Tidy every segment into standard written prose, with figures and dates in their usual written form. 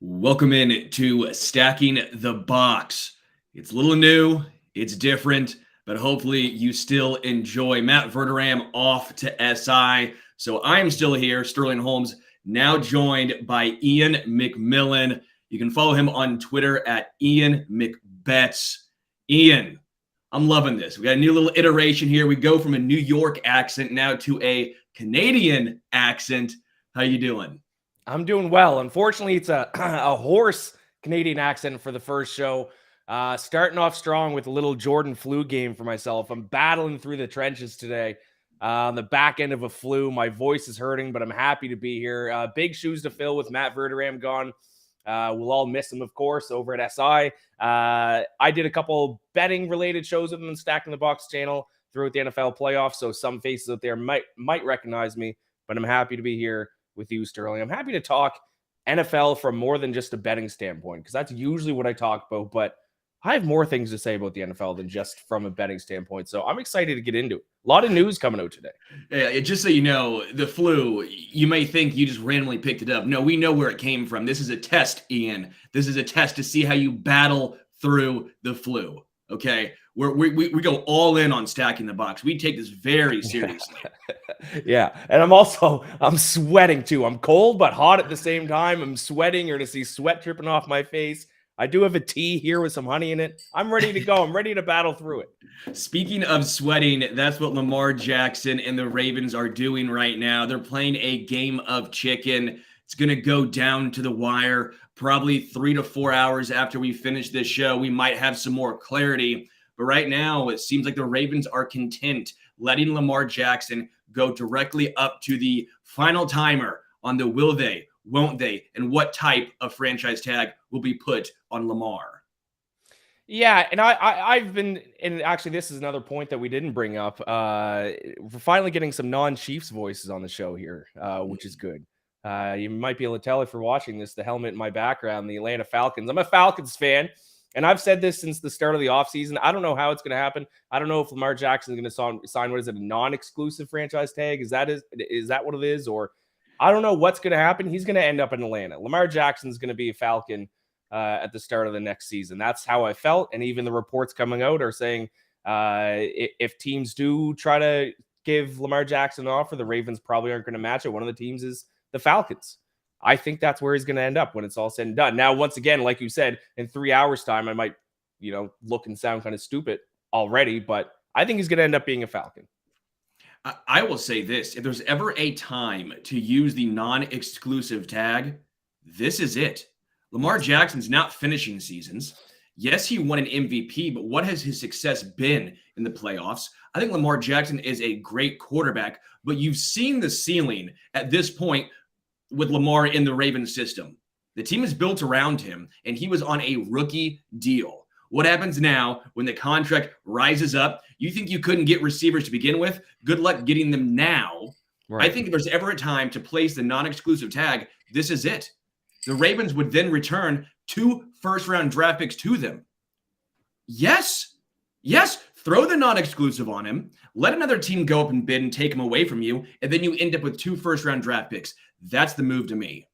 Welcome in to Stacking the Box. It's a little new, it's different, but hopefully you still enjoy. Matt Verderam off to SI. So I'm still here, Sterling Holmes, now joined by Iain MacMillan. You can follow him on Twitter at Iain McBets. Iain, I'm loving this. We got a new little iteration here. We go from a New York accent now to a Canadian accent. How you doing? I'm doing well. Unfortunately, it's a hoarse Canadian accent for the first show. Starting off strong with a little Jordan flu game for myself. I'm battling through the trenches today on the back end of a flu. My voice is hurting, but I'm happy to be here. Big shoes to fill with Matt Verderam gone. We'll all miss him, of course, over at SI. I did a couple betting-related shows with him on Stacking the Box channel throughout the NFL playoffs, so some faces out there might recognize me, but I'm happy to be here with you, Sterling. I'm happy to talk NFL from more than just a betting standpoint, because that's usually what I talk about, but I have more things to say about the NFL than just from a betting standpoint, so I'm excited to get into it. A lot of news coming out today. Yeah, just so you know, the flu, you may think you just randomly picked it up. No, we know where it came from. This is a test, Iain. This is a test to see how you battle through the flu, okay? We go all in on Stacking the Box. We take this very seriously. Yeah, and I'm sweating too. I'm cold but hot at the same time. I'm sweating. You're gonna see sweat dripping off my face. I do have a tea here with some honey in it. I'm ready to go. I'm ready to battle through it. Speaking of sweating, that's what Lamar Jackson and the Ravens are doing right now. They're playing a game of chicken. It's going to go down to the wire probably 3 to 4 hours after we finish this show. We might have some more clarity. But right now, it seems like the Ravens are content letting Lamar Jackson go directly up to the final timer on the will they, won't they, and what type of franchise tag will be put on Lamar. Yeah, and I've been, and actually this is another point that we didn't bring up. We're finally getting some non-Chiefs voices on the show here, which is good. You might be able to tell if you're watching this, the helmet in my background, the Atlanta Falcons. I'm a Falcons fan, and I've said this since the start of the offseason. I don't know how it's going to happen. I don't know if Lamar Jackson is going to sign, what is it, a non-exclusive franchise tag? Is that what it is? Or I don't know what's going to happen. He's going to end up in Atlanta. Lamar Jackson's going to be a Falcon at the start of the next season. That's how I felt. And even the reports coming out are saying if teams do try to give Lamar Jackson an offer, the Ravens probably aren't going to match it. One of the teams is the Falcons. I think that's where he's going to end up when it's all said and done. Now, once again, like you said, in 3 hours time, I might, look and sound kind of stupid already, but I think he's going to end up being a Falcon. I will say this. If there's ever a time to use the non-exclusive tag, this is it. Lamar Jackson's not finishing seasons. Yes, he won an MVP, but what has his success been in the playoffs? I think Lamar Jackson is a great quarterback, but you've seen the ceiling at this point with Lamar in the Ravens system. The team is built around him, and he was on a rookie deal. What happens now when the contract rises up? You think you couldn't get receivers to begin with? Good luck getting them now. Right. I think if there's ever a time to place the non-exclusive tag, this is it. The Ravens would then return 2 first-round draft picks to them. Yes, throw the non-exclusive on him. Let another team go up and bid and take him away from you, and then you end up with 2 first-round draft picks. That's the move to me.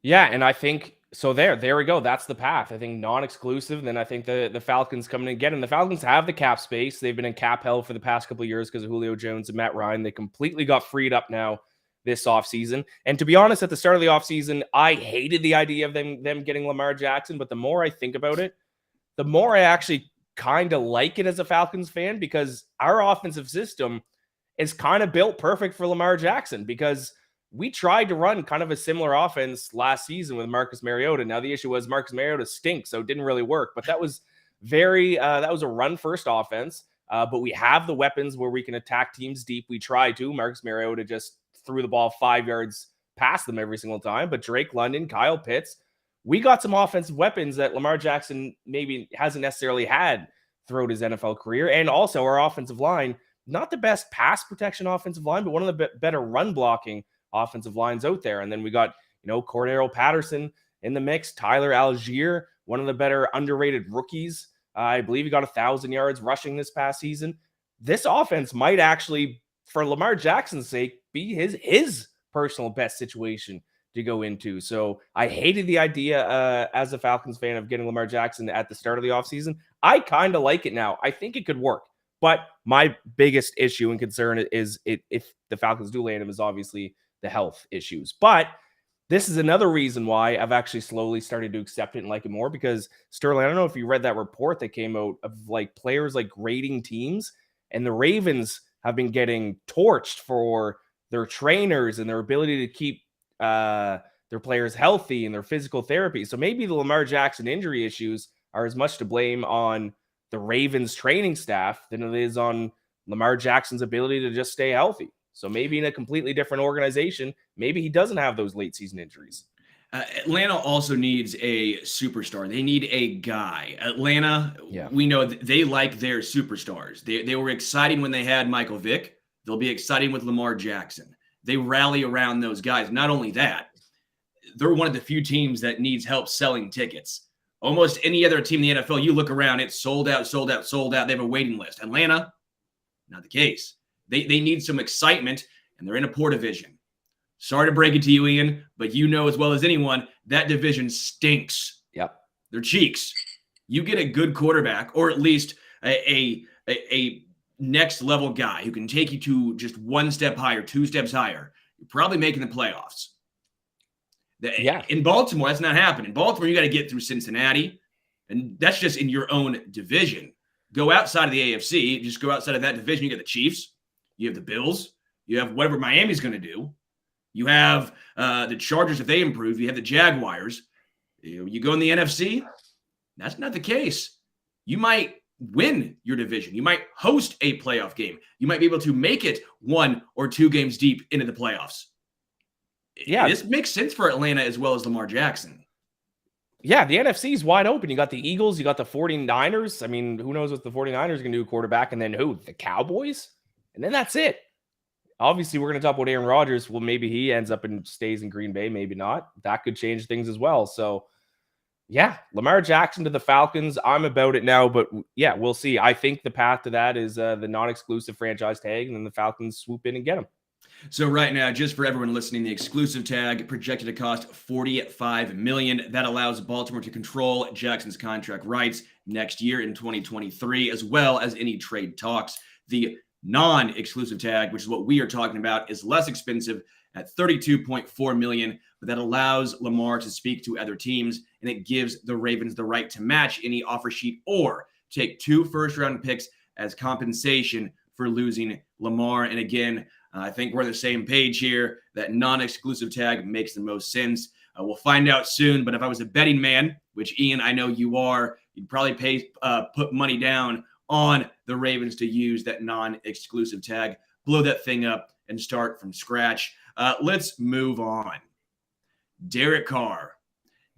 Yeah, and I think so. There we go. That's the path. I think non-exclusive. Then I think the Falcons coming in again, and the Falcons have the cap space. They've been in cap hell for the past couple of years because of Julio Jones and Matt Ryan. They completely got freed up now this offseason. And to be honest, at the start of the offseason, I hated the idea of them getting Lamar Jackson. But the more I think about it, the more I actually kind of like it as a Falcons fan, because our offensive system is kind of built perfect for Lamar Jackson, because we tried to run kind of a similar offense last season with Marcus Mariota. Now, the issue was Marcus Mariota stinks, so it didn't really work. But that was that was a run-first offense. But we have the weapons where we can attack teams deep. We try to. Marcus Mariota just threw the ball 5 yards past them every single time. But Drake London, Kyle Pitts, we got some offensive weapons that Lamar Jackson maybe hasn't necessarily had throughout his NFL career. And also our offensive line, not the best pass protection offensive line, but one of the better run blocking offensive lines out there. And then we got, Cordero Patterson in the mix, Tyler Algier, one of the better underrated rookies. I believe he got 1,000 yards rushing this past season. This offense might actually, for Lamar Jackson's sake, be his personal best situation to go into. So I hated the idea as a Falcons fan of getting Lamar Jackson at the start of the offseason. I kind of like it now. I think it could work. But my biggest issue and concern is if the Falcons do land him is obviously the health issues. But this is another reason why I've actually slowly started to accept it and like it more, because Sterling, I don't know if you read that report that came out of like players like grading teams, and the Ravens have been getting torched for their trainers and their ability to keep their players healthy and their physical therapy. So maybe the Lamar Jackson injury issues are as much to blame on the Ravens training staff than it is on Lamar Jackson's ability to just stay healthy. So maybe in a completely different organization, maybe he doesn't have those late season injuries. Atlanta also needs a superstar. They need a guy. Atlanta, Yeah. we know they like their superstars. They were exciting when they had Michael Vick. They'll be exciting with Lamar Jackson. They rally around those guys. Not only that, they're one of the few teams that needs help selling tickets. Almost any other team in the NFL, you look around, it's sold out, sold out, sold out. They have a waiting list. Atlanta, not the case. They need some excitement, and they're in a poor division. Sorry to break it to you, Iain, but you know as well as anyone, that division stinks. Yep. Their cheeks. You get a good quarterback, or at least a next level guy who can take you to just one step higher, two steps higher. You're probably making the playoffs. Yeah. In Baltimore, that's not happening. In Baltimore, you got to get through Cincinnati, and that's just in your own division. Go outside of the AFC, just go outside of that division. You got the Chiefs, you have the Bills, you have whatever Miami's going to do. You have the Chargers if they improve. You have the Jaguars. You go in the NFC, that's not the case. You might win your division. You might host a playoff game. You might be able to make it 1 or 2 games deep into the playoffs. Yeah. This makes sense for Atlanta as well as Lamar Jackson. Yeah, the NFC is wide open. You got the Eagles, you got the 49ers. I mean, who knows what the 49ers are going to do quarterback, and then who? The Cowboys? And then that's it. Obviously, we're going to talk about Aaron Rodgers. Well, maybe he ends up and stays in Green Bay, maybe not. That could change things as well. So, yeah, Lamar Jackson to the Falcons. I'm about it now, but yeah, we'll see. I think the path to that is the non-exclusive franchise tag, and then the Falcons swoop in and get him. So right now, just for everyone listening, the exclusive tag projected to cost $45 million. That allows Baltimore to control Jackson's contract rights next year in 2023, as well as any trade talks. The non-exclusive tag, which is what we are talking about, is less expensive at $32.4 million, but that allows Lamar to speak to other teams, and it gives the Ravens the right to match any offer sheet or take 2 first-round picks as compensation for losing Lamar. And again, I think we're on the same page here. That non-exclusive tag makes the most sense. We'll find out soon, but if I was a betting man, which Iain, I know you are, you'd probably put money down on the Ravens to use that non-exclusive tag, blow that thing up, and start from scratch. Let's move on. Derek Carr.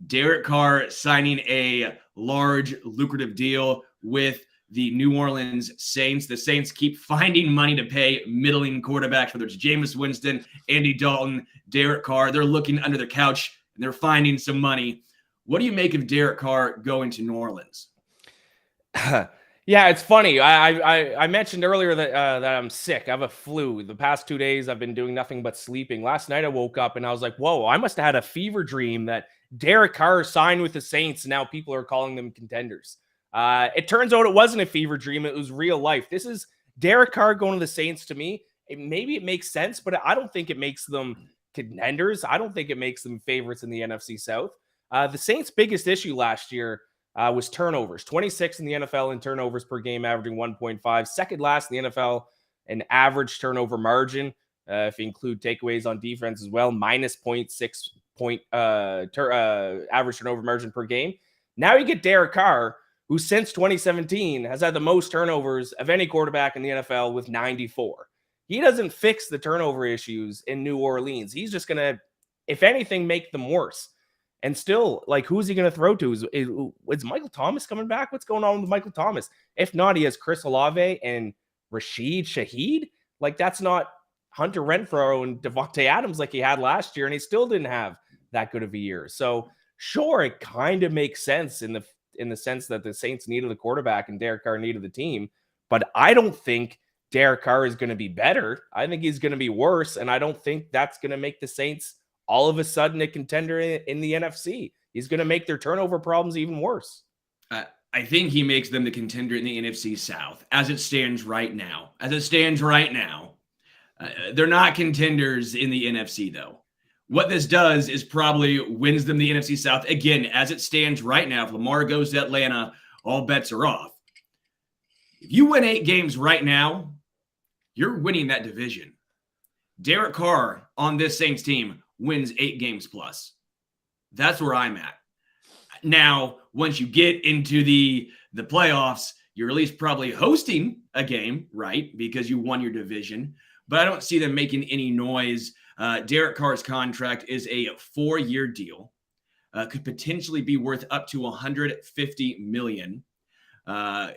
Derek Carr signing a large, lucrative deal with the New Orleans Saints. The Saints keep finding money to pay middling quarterbacks, whether it's Jameis Winston, Andy Dalton, Derek Carr. They're looking under the couch, and they're finding some money. What do you make of Derek Carr going to New Orleans? Yeah, it's funny. I mentioned earlier that I'm sick. I have a flu. The past 2 days, I've been doing nothing but sleeping. Last night, I woke up, and I was like, whoa, I must have had a fever dream that Derek Carr signed with the Saints, and now people are calling them contenders. It turns out it wasn't a fever dream. It was real life. This is Derek Carr going to the Saints. To me, maybe it makes sense, but I don't think it makes them contenders. I don't think it makes them favorites in the NFC South. The Saints' biggest issue last year was turnovers. 26 in the NFL in turnovers per game, averaging 1.5. Second last in the NFL in average turnover margin, if you include takeaways on defense as well, minus 0.6 average turnover margin per game. Now you get Derek Carr, who since 2017 has had the most turnovers of any quarterback in the NFL with 94. He doesn't fix the turnover issues in New Orleans. He's just going to, if anything, make them worse. And still, like, who's he going to throw to? Is Michael Thomas coming back? What's going on with Michael Thomas? If not, he has Chris Olave and Rashid Shaheed. Like, that's not Hunter Renfrow and Devontae Adams like he had last year, and he still didn't have that good of a year. So, sure, it kind of makes sense in the sense that the Saints needed the quarterback and Derek Carr needed the team. But I don't think Derek Carr is going to be better. I think he's going to be worse, and I don't think that's going to make the Saints all of a sudden a contender in the NFC. He's going to make their turnover problems even worse. I think he makes them the contender in the NFC South as it stands right now. They're not contenders in the NFC, though. What this does is probably wins them the NFC South. Again, as it stands right now, if Lamar goes to Atlanta, all bets are off. If you win 8 games right now, you're winning that division. Derek Carr on this Saints team wins 8 games plus. That's where I'm at. Now, once you get into the playoffs, you're at least probably hosting a game, right? Because you won your division. But I don't see them making any noise. Derek Carr's contract is a 4-year deal. Could potentially be worth up to $150 million.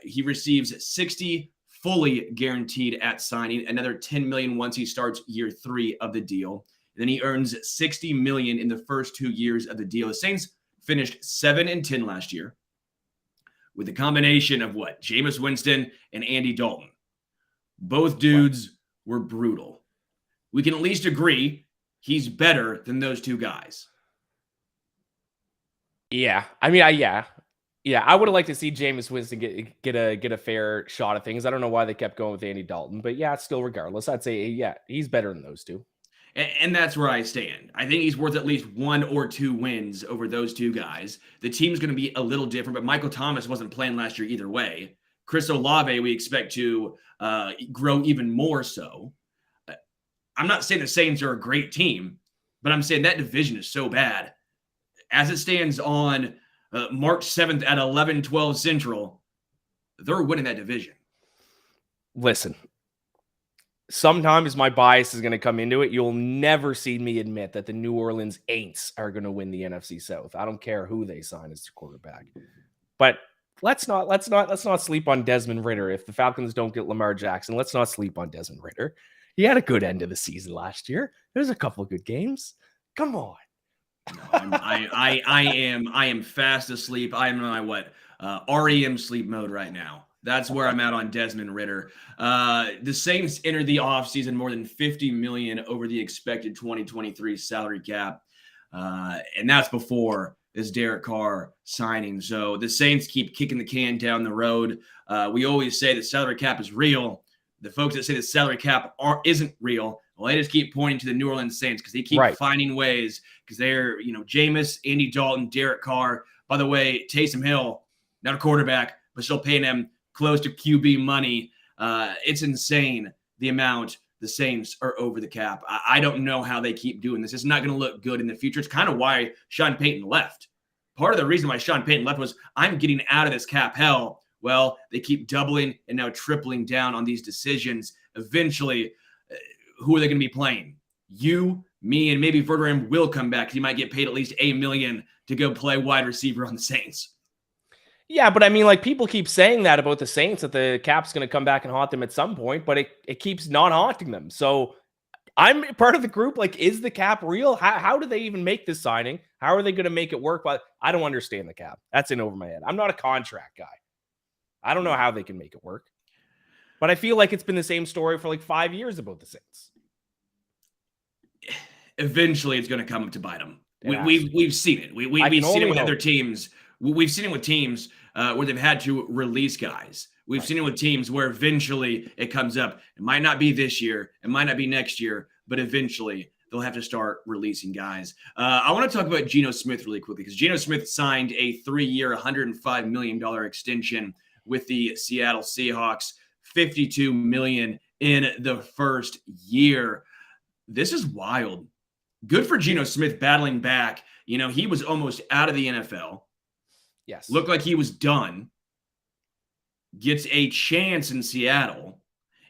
He receives 60 fully guaranteed at signing, another $10 million once he starts year 3 of the deal. And then he earns $60 million in the first 2 years of the deal. The Saints finished 7-10 last year with a combination of what? Jameis Winston and Andy Dalton. Both dudes were brutal. We can at least agree he's better than those 2 guys. Yeah. I mean, I would have liked to see Jameis Winston get a fair shot of things. I don't know why they kept going with Andy Dalton, but yeah, still regardless, I'd say, yeah, he's better than those 2. And that's where I stand. I think he's worth at least 1 or 2 wins over those 2 guys. The team's going to be a little different, but Michael Thomas wasn't playing last year either way. Chris Olave, we expect to grow even more so. I'm not saying the Saints are a great team, but I'm saying that division is so bad. As it stands on March 7th at 11:12 Central, they're winning that division. Listen, sometimes my bias is going to come into it. You'll never see me admit that the New Orleans Aints are going to win the NFC South. I don't care who they sign as their quarterback. But let's not sleep on Desmond Ridder. If the Falcons don't get Lamar Jackson, let's not sleep on Desmond Ridder. He had a good end of the season last year. There's a couple of good games. Come on. No, I am fast asleep. I am in my REM sleep mode right now. That's where I'm at on Desmond Ridder. The Saints entered the offseason more than $50 million over the expected 2023 salary cap. And that's before this Derek Carr signing. So the Saints keep kicking the can down the road. We always say the salary cap is real. The folks that say the salary cap isn't real, well, they just keep pointing to the New Orleans Saints because they keep finding ways because they're, Jameis, Andy Dalton, Derek Carr. By the way, Taysom Hill, not a quarterback, but still paying him close to QB money. It's insane the amount the Saints are over the cap. I don't know how they keep doing this. It's not going to look good in the future. It's kind of why Sean Payton left. Part of the reason why Sean Payton left was I'm getting out of this cap hell. Well, they keep doubling and now tripling down on these decisions. Eventually, who are they going to be playing? You, me, and maybe Verderame will come back. He might get paid at least $1 million to go play wide receiver on the Saints. Yeah, but I mean, people keep saying that about the Saints, that the cap's going to come back and haunt them at some point, but it keeps not haunting them. So I'm part of the group. Is the cap real? How do they even make this signing? How are they going to make it work? Well, I don't understand the cap. That's in over my head. I'm not a contract guy. I don't know how they can make it work. But I feel like it's been the same story for 5 years about the Saints. Eventually, it's going to come up to bite them. We've seen it. We've seen it with other teams. We've seen it with teams where they've had to release guys. We've seen it with teams where eventually it comes up. It might not be this year. It might not be next year. But eventually, they'll have to start releasing guys. I want to talk about Geno Smith really quickly because Geno Smith signed a 3-year, $105 million extension with the Seattle Seahawks, $52 million in the first year. This is wild. Good for Geno Smith battling back. He was almost out of the NFL. Yes. Looked like he was done. Gets a chance in Seattle.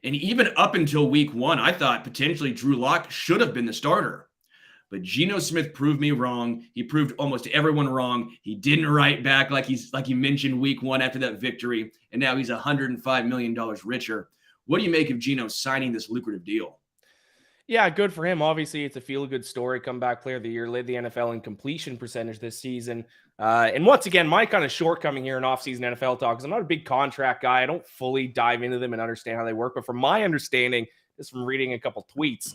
And even up until week 1, I thought potentially Drew Lock should have been the starter. But Geno Smith proved me wrong. He proved almost everyone wrong. He didn't write back like he mentioned week 1 after that victory. And now he's $105 million richer. What do you make of Geno signing this lucrative deal? Yeah, good for him. Obviously, it's a feel-good story. Comeback player of the year, led the NFL in completion percentage this season. And once again, my kind of shortcoming here in offseason NFL talk is I'm not a big contract guy. I don't fully dive into them and understand how they work. But from my understanding, just from reading a couple tweets,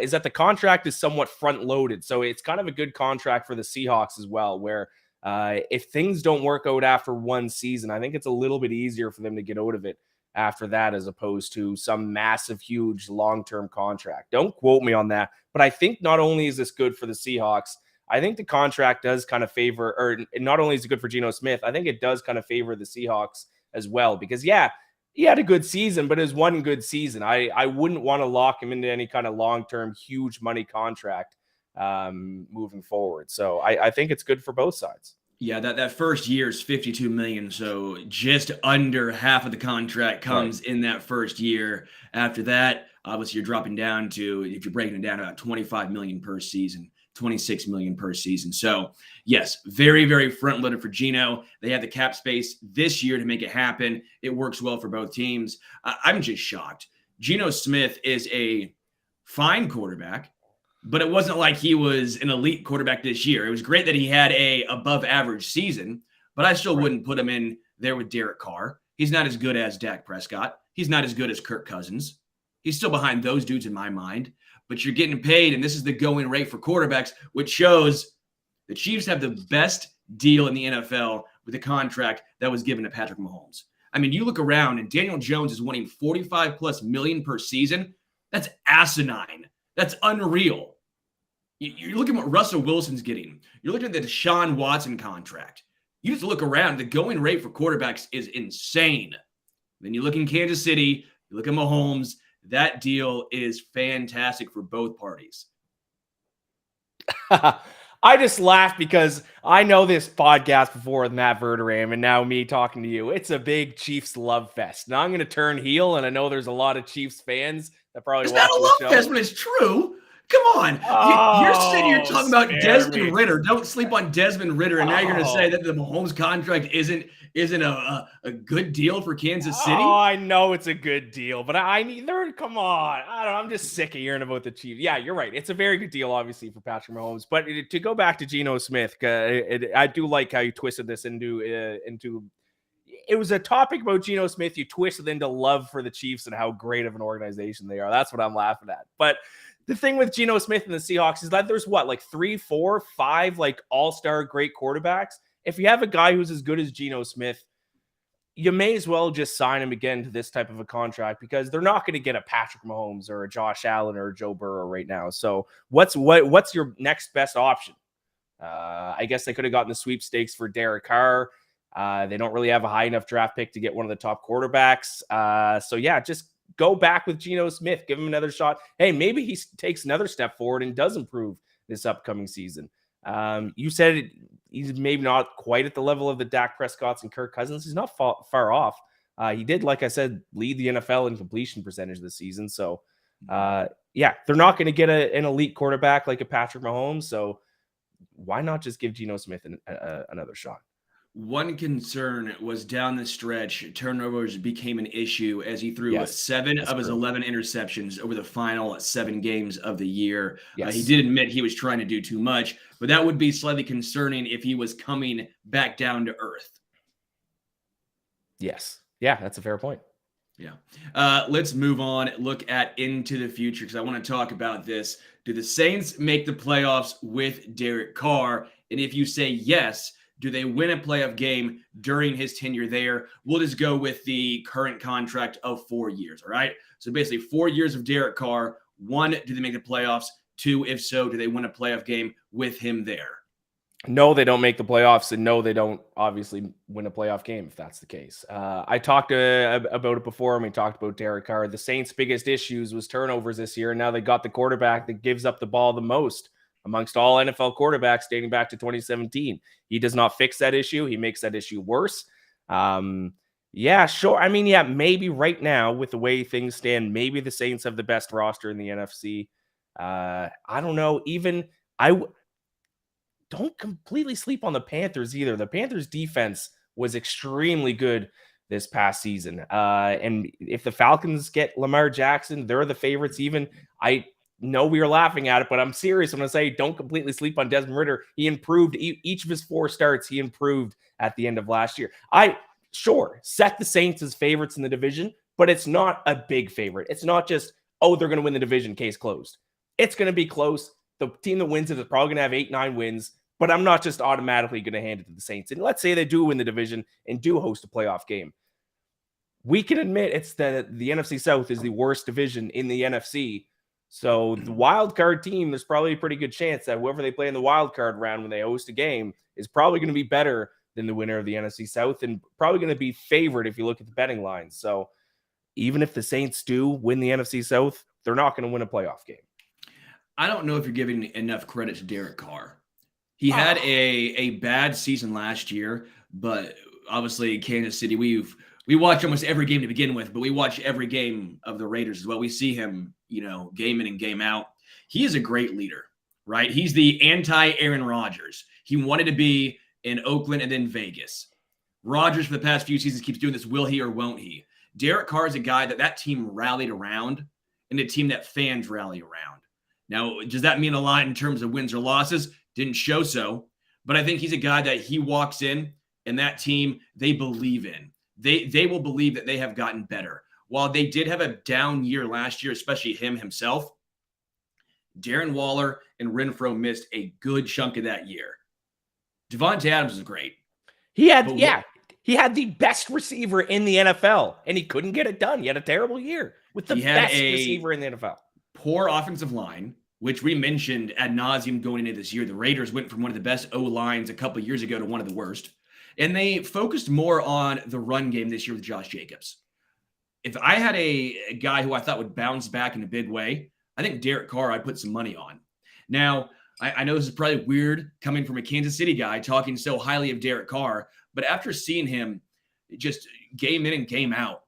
is that the contract is somewhat front loaded. So it's kind of a good contract for the Seahawks as well, where if things don't work out after one season, I think it's a little bit easier for them to get out of it after that, as opposed to some massive, huge long-term contract. Don't quote me on that, but I think not only is this good for the Seahawks, I think the contract does kind of favor, or not only is it good for Geno Smith, I think it does kind of favor the Seahawks as well, because yeah, he had a good season, but it was one good season. I wouldn't want to lock him into any kind of long-term, huge money contract moving forward. So I think it's good for both sides. Yeah, that first year is $52 million, so just under half of the contract comes in that first year. After that, obviously you're dropping down to, if you're breaking it down, about $25 million per season, $26 million per season. So yes, very, very front loaded for Geno. They have the cap space this year to make it happen. It works well for both teams. I'm just shocked. Geno Smith is a fine quarterback, but it wasn't like he was an elite quarterback this year. It was great that he had a above average season, but I still wouldn't put him in there with Derek Carr. He's not as good as Dak Prescott. He's not as good as Kirk Cousins. He's still behind those dudes in my mind, but you're getting paid, and this is the going rate for quarterbacks, which shows the Chiefs have the best deal in the NFL with a contract that was given to Patrick Mahomes. I mean, you look around, and Daniel Jones is winning 45+ million per season. That's asinine. That's unreal. You're looking at what Russell Wilson's getting. You're looking at the Deshaun Watson contract. You just look around. The going rate for quarterbacks is insane. Then you look in Kansas City. You look at Mahomes. That deal is fantastic for both parties. I just laugh because I know this podcast before with Matt Verderam, and now me talking to you. It's a big Chiefs love fest. Now I'm going to turn heel, and I know there's a lot of Chiefs fans that probably watch the show. It's not a love fest, but it's true. Come on. You're sitting here talking about Desmond Ridder. Don't sleep on Desmond Ridder. And now you're going to say that the Mahomes contract isn't a good deal for Kansas City? Oh, I know it's a good deal, but come on. I don't know. I'm just sick of hearing about the Chiefs. Yeah, you're right. It's a very good deal, obviously, for Patrick Mahomes. But to go back to Geno Smith, I do like how you twisted this into it was a topic about Geno Smith. You twisted into love for the Chiefs and how great of an organization they are. That's what I'm laughing at. But the thing with Geno Smith and the Seahawks is that there's like 3, 4, 5 like all-star great quarterbacks. If you have a guy who's as good as Geno Smith, you may as well just sign him again to this type of a contract, because they're not going to get a Patrick Mahomes or a Josh Allen or a Joe Burrow right now. So what's your next best option? I guess they could have gotten the sweepstakes for Derek Carr. They don't really have a high enough draft pick to get one of the top quarterbacks. So yeah, just go back with Geno Smith. Give him another shot. Hey, maybe he takes another step forward and does improve this upcoming season. You said he's maybe not quite at the level of the Dak Prescotts and Kirk Cousins. He's not far off. He did, like I said, lead the NFL in completion percentage this season. So, yeah, they're not going to get an elite quarterback like a Patrick Mahomes. So why not just give Geno Smith another shot? One concern was down the stretch, turnovers became an issue as he threw 7 of his 11 interceptions over the final 7 games of the year. Yes. He did admit he was trying to do too much, but that would be slightly concerning if he was coming back down to earth. Yes. Yeah, that's a fair point. Yeah. Let's move on, look at into the future, because I want to talk about this. Do the Saints make the playoffs with Derek Carr? And if you say yes, do they win a playoff game during his tenure there? We'll just go with the current contract of 4 years, all right? So basically 4 years of Derek Carr. 1, do they make the playoffs? 2, if so, do they win a playoff game with him there? No, they don't make the playoffs, and no, they don't obviously win a playoff game if that's the case. I talked about it before when we talked about Derek Carr. The Saints' biggest issues was turnovers this year, and now they got the quarterback that gives up the ball the most amongst all NFL quarterbacks dating back to 2017. He does not fix that issue. He makes that issue worse. Yeah, sure. I mean, yeah, maybe right now with the way things stand, maybe the Saints have the best roster in the NFC. I don't know. Don't completely sleep on the Panthers either. The Panthers defense was extremely good this past season. And if the Falcons get Lamar Jackson, they're the favorites even. I know we were laughing at it, but I'm serious. I'm going to say don't completely sleep on Desmond Ridder. He improved each of his 4 starts. He improved at the end of last year. Sure, set the Saints as favorites in the division, but it's not a big favorite. It's not just, oh, they're going to win the division, case closed. It's going to be close. The team that wins it is probably going to have 8-9 wins, but I'm not just automatically going to hand it to the Saints. And let's say they do win the division and do host a playoff game. We can admit it's the NFC South is the worst division in the NFC. So the wild card team, there's probably a pretty good chance that whoever they play in the wild card round when they host a game is probably going to be better than the winner of the NFC South and probably going to be favored if you look at the betting lines. So even if the Saints do win the NFC South, they're not going to win a playoff game. I don't know if you're giving enough credit to Derek Carr. He had a bad season last year, but obviously Kansas City, we watch almost every game to begin with, but we watch every game of the Raiders as well. We see him, game in and game out. He is a great leader, right? He's the anti-Aaron Rodgers. He wanted to be in Oakland and then Vegas. Rodgers for the past few seasons keeps doing this, will he or won't he? Derek Carr is a guy that team rallied around and a team that fans rally around. Now, does that mean a lot in terms of wins or losses? Didn't show so, but I think he's a guy that he walks in and that team they believe in. They will believe that they have gotten better. While they did have a down year last year, especially himself, Darren Waller and Renfro missed a good chunk of that year. Devontae Adams is great. He had the best receiver in the NFL, and he couldn't get it done. He had a terrible year with the best receiver in the NFL. Poor offensive line, which we mentioned ad nauseum going into this year. The Raiders went from one of the best O-lines a couple of years ago to one of the worst. And they focused more on the run game this year with Josh Jacobs. If I had a guy who I thought would bounce back in a big way, I think Derek Carr I'd put some money on. Now, I know this is probably weird coming from a Kansas City guy talking so highly of Derek Carr, but after seeing him just game in and game out,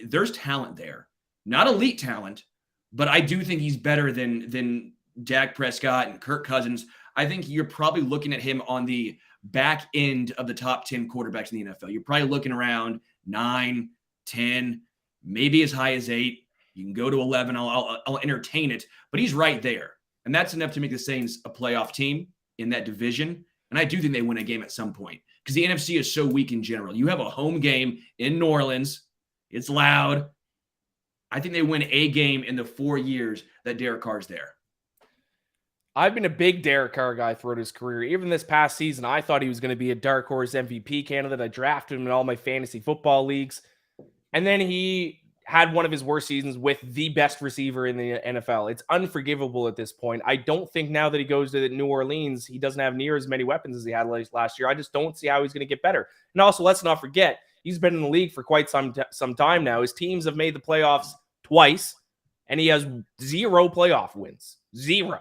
there's talent there. Not elite talent, but I do think he's better than Dak Prescott and Kirk Cousins. I think you're probably looking at him on the back end of the top 10 quarterbacks in the NFL. You're probably looking around 9, 10, maybe as high as 8. You can go to 11. I'll entertain it, but he's right there. And that's enough to make the Saints a playoff team in that division. And I do think they win a game at some point because the NFC is so weak in general. You have a home game in New Orleans. It's loud. I think they win a game in the 4 years that Derek Carr's there. I've been a big Derek Carr guy throughout his career. Even this past season, I thought he was going to be a dark horse MVP candidate. I drafted him in all my fantasy football leagues. And then he had one of his worst seasons with the best receiver in the NFL. It's unforgivable at this point. I don't think now that he goes to New Orleans, he doesn't have near as many weapons as he had last year. I just don't see how he's going to get better. And also, let's not forget, he's been in the league for quite some time now. His teams have made the playoffs twice, and he has 0 playoff wins. 0.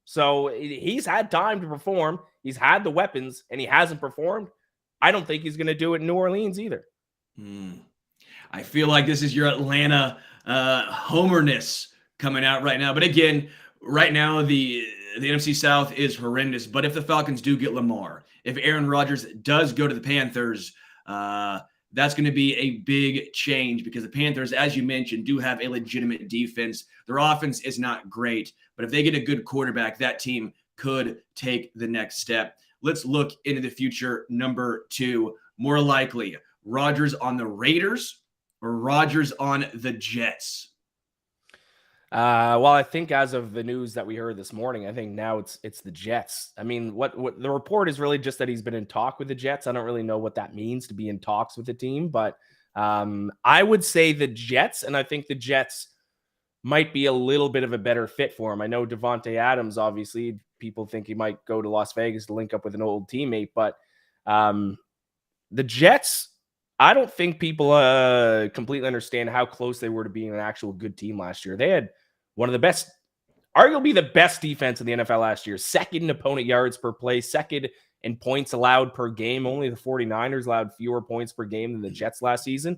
So he's had time to perform. He's had the weapons, and he hasn't performed. I don't think he's going to do it in New Orleans either. I feel like this is your Atlanta homerness coming out right now. But again, right now the NFC South is horrendous. But if the Falcons do get Lamar, if Aaron Rodgers does go to the Panthers, that's going to be a big change because the Panthers, as you mentioned, do have a legitimate defense. Their offense is not great, but if they get a good quarterback, that team could take the next step. Let's look into the future. Number 2, more likely, Rodgers on the Raiders or Rodgers on the Jets? Well, I think as of the news that we heard this morning, I think now it's the Jets. I mean, what the report is really just that he's been in talk with the Jets. I don't really know what that means to be in talks with the team, but I would say the Jets, and I think the Jets might be a little bit of a better fit for him. I know Devontae Adams, obviously, people think he might go to Las Vegas to link up with an old teammate, but the Jets, I don't think people completely understand how close they were to being an actual good team last year. They had one of the best, arguably the best defense in the NFL last year. Second in opponent yards per play, second in points allowed per game. Only the 49ers allowed fewer points per game than the Jets last season.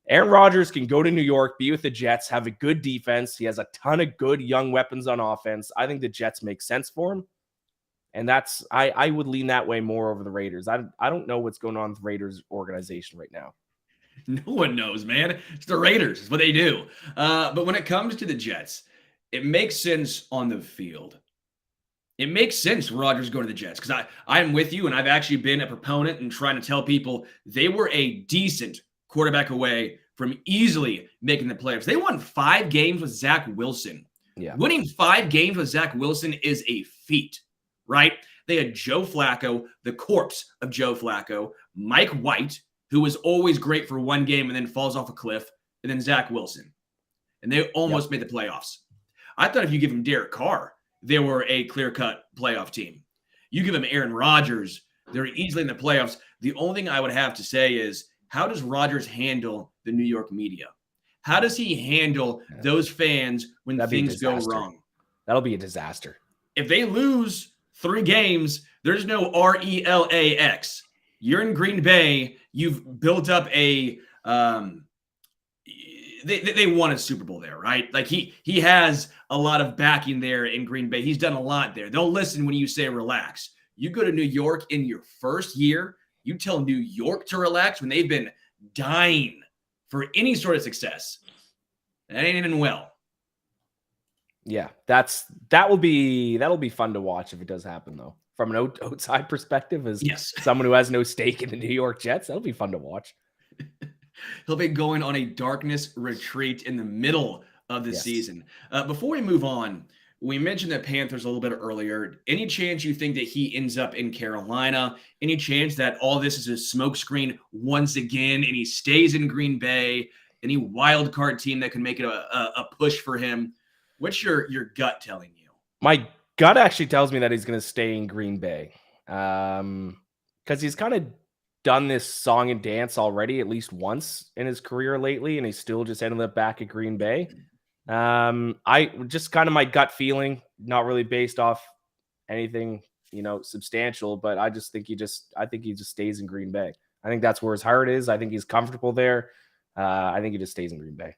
Aaron Rodgers can go to New York, be with the Jets, have a good defense. He has a ton of good young weapons on offense. I think the Jets make sense for him. And that's, I would lean that way more over the Raiders. I don't know what's going on with the Raiders organization right now. No one knows, man. It's the Raiders. It's what they do. But when it comes to the Jets, it makes sense on the field. It makes sense for Rodgers going to the Jets because I'm with you, and I've actually been a proponent and trying to tell people they were a decent quarterback away from easily making the playoffs. They won 5 games with Zach Wilson, Yeah. Winning 5 games with Zach Wilson is a feat, right? They had Joe Flacco, the corpse of Joe Flacco, Mike White, who was always great for 1 game and then falls off a cliff, and then Zach Wilson. And they almost made the playoffs. I thought if you give them Derek Carr, they were a clear-cut playoff team. You give them Aaron Rodgers, they're easily in the playoffs. The only thing I would have to say is, how does Rodgers handle the New York media? How does he handle those fans when things go wrong? That'll be a disaster. If they lose 3 games, there's no RELAX. You're in Green Bay. You've built up a they won a Super Bowl there, right? Like he has a lot of backing there in Green Bay. He's done a lot there. They'll listen when you say relax. You go to New York in your first year, you tell New York to relax when they've been dying for any sort of success. That ain't ending well. Yeah, that'll be fun to watch if it does happen, though. From an outside perspective, as someone who has no stake in the New York Jets, that'll be fun to watch. He'll be going on a darkness retreat in the middle of the season. Before we move on, we mentioned the Panthers a little bit earlier. Any chance you think that he ends up in Carolina? Any chance that all this is a smokescreen once again and he stays in Green Bay? Any wild card team that can make it a push for him? What's your gut telling you? My gut actually tells me that he's going to stay in Green Bay because he's kind of done this song and dance already at least once in his career lately, and he still just ended up back at Green Bay. I just kind of my gut feeling, not really based off anything, substantial, but I think he just stays in Green Bay. I think that's where his heart is. I think he's comfortable there. I think he just stays in Green Bay.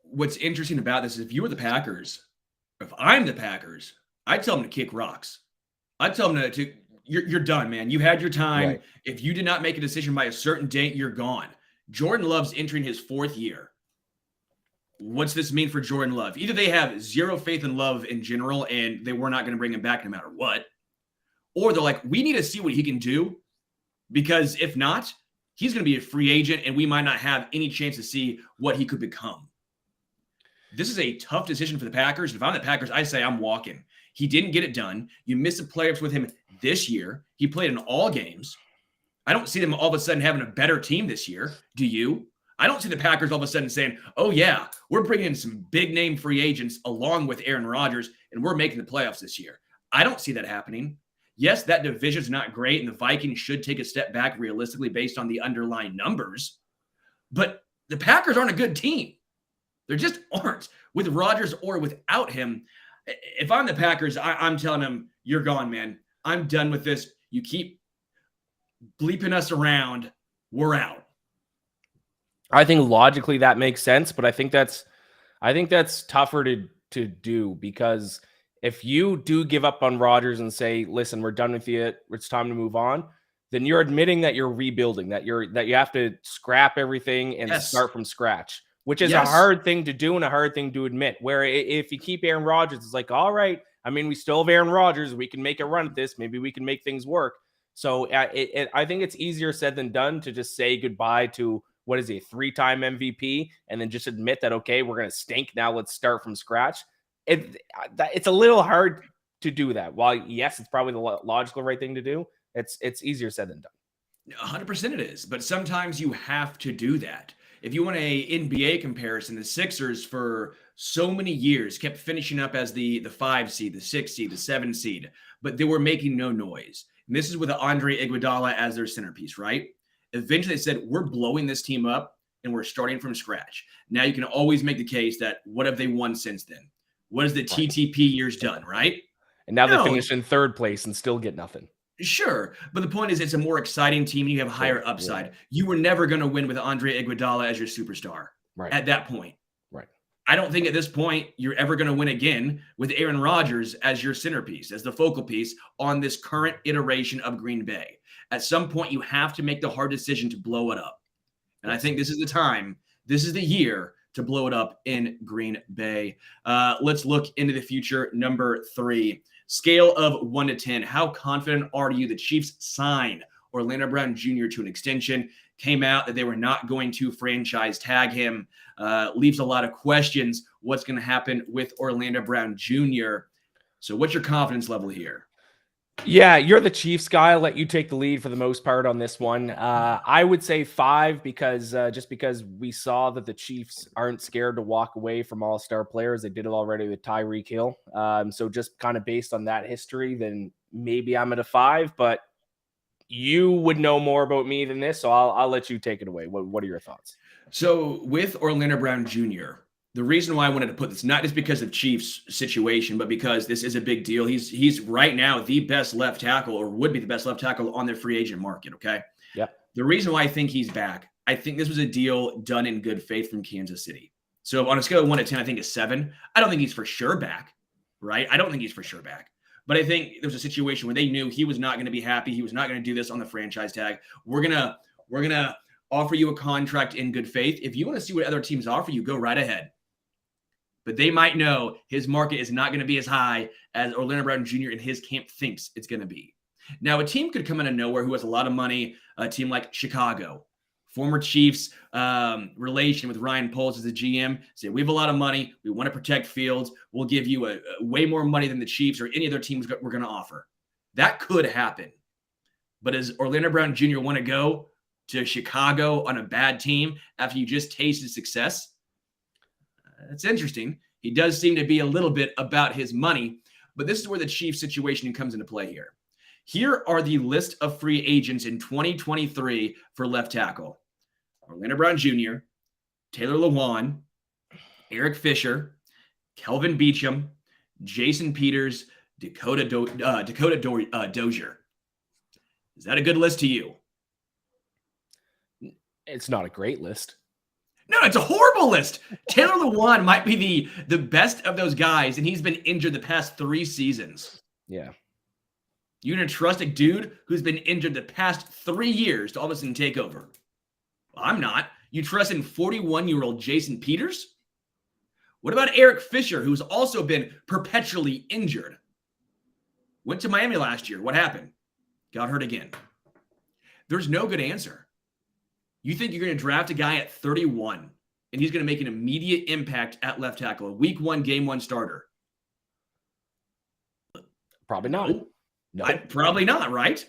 What's interesting about this is if you were the Packers, if I'm the Packers, I'd tell them to kick rocks. I'd tell them to you're done, man. You had your time. Right. If you did not make a decision by a certain date, you're gone. Jordan Love's entering his 4th year. What's this mean for Jordan Love? Either they have zero faith in Love in general and they were not going to bring him back no matter what, or they're like, we need to see what he can do, because if not, he's going to be a free agent and we might not have any chance to see what he could become. This is a tough decision for the Packers. If I'm the Packers, I say I'm walking. He didn't get it done. You missed the playoffs with him this year. He played in all games. I don't see them all of a sudden having a better team this year. Do you? I don't see the Packers all of a sudden saying, oh, yeah, we're bringing in some big-name free agents along with Aaron Rodgers, and we're making the playoffs this year. I don't see that happening. Yes, that division's not great, and the Vikings should take a step back realistically based on the underlying numbers, but the Packers aren't a good team. They just aren't. With Rodgers or without him, if I'm the Packers, I'm telling them, you're gone, man. I'm done with this. You keep bleeping us around. We're out. I think logically that makes sense, but I think that's tougher to do, because if you do give up on Rodgers and say, listen, we're done with you, it's time to move on, then you're admitting that you're rebuilding, that you have to scrap everything and start from scratch, which is a hard thing to do and a hard thing to admit. Where if you keep Aaron Rodgers, it's like, all right, I mean, we still have Aaron Rodgers. We can make a run at this. Maybe we can make things work. So I think it's easier said than done to just say goodbye to, what is he, a 3-time MVP, and then just admit that, okay, we're going to stink. Now let's start from scratch. It's a little hard to do that. While, yes, it's probably the logical right thing to do, it's easier said than done. 100% it is. But sometimes you have to do that. If you want a NBA comparison, the Sixers for so many years kept finishing up as the 5 seed, the 6 seed, the 7 seed, but they were making no noise. And this is with Andre Iguodala as their centerpiece, right? Eventually they said, we're blowing this team up and we're starting from scratch. Now you can always make the case that what have they won since then? What has the TTP years done, right? And now they finish in 3rd place and still get nothing. Sure, but the point is it's a more exciting team and you have higher upside. Yeah. You were never going to win with Andre Iguodala as your superstar at that point. Right. I don't think at this point you're ever going to win again with Aaron Rodgers as your centerpiece, as the focal piece on this current iteration of Green Bay. At some point, you have to make the hard decision to blow it up. And I think this is the time, this is the year to blow it up in Green Bay. Let's look into the future. Number 3, scale of 1 to 10. How confident are you the Chiefs sign Orlando Brown Jr. to an extension? came out that they were not going to franchise tag him. Leaves a lot of questions. What's going to happen with Orlando Brown Jr.? So what's your confidence level here? Yeah, you're the Chiefs guy. I'll let you take the lead for the most part on this one. I would say 5 because just because we saw that the Chiefs aren't scared to walk away from all-star players. They did it already with Tyreek Hill. So just kind of based on that history, then maybe I'm at a 5, but you would know more about me than this, so I'll let you take it away. What are your thoughts? So with Orlando Brown Jr., the reason why I wanted to put this, not just because of Chiefs' situation, but because this is a big deal. He's right now the best left tackle, or would be the best left tackle on the free agent market, okay? Yep. The reason why I think he's back, I think this was a deal done in good faith from Kansas City. So on a scale of 1 to 10, I think it's 7. I don't think he's for sure back, right? I don't think he's for sure back. But I think there was a situation where they knew he was not going to be happy. He was not going to do this on the franchise tag. We're gonna offer you a contract in good faith. If you want to see what other teams offer you, go right ahead. But they might know his market is not going to be as high as Orlando Brown Jr. and his camp thinks it's going to be. Now, a team could come out of nowhere who has a lot of money, a team like Chicago, former Chiefs relation with Ryan Poles as the GM, say, we have a lot of money. We want to protect Fields. We'll give you a way more money than the Chiefs or any other teams we're going to offer. That could happen. But does Orlando Brown Jr. want to go to Chicago on a bad team after you just tasted success? That's interesting. He does seem to be a little bit about his money, but this is where the Chiefs situation comes into play here. Here are the list of free agents in 2023 for left tackle. Orlando Brown Jr., Taylor Lewan, Eric Fisher, Kelvin Beachum, Jason Peters, Dakota Dozier. Is that a good list to you? It's not a great list. No, it's a horrible list. Taylor Lewan might be the best of those guys, and he's been injured the past 3 seasons. Yeah. You're going to trust a dude who's been injured the past 3 years to all of a sudden take over? Well, I'm not. You trust in 41-year-old Jason Peters? What about Eric Fisher, who's also been perpetually injured? Went to Miami last year. What happened? Got hurt again. There's no good answer. You think you're going to draft a guy at 31 and he's going to make an immediate impact at left tackle, a week 1, game 1 starter? Probably not. No. Probably not, right?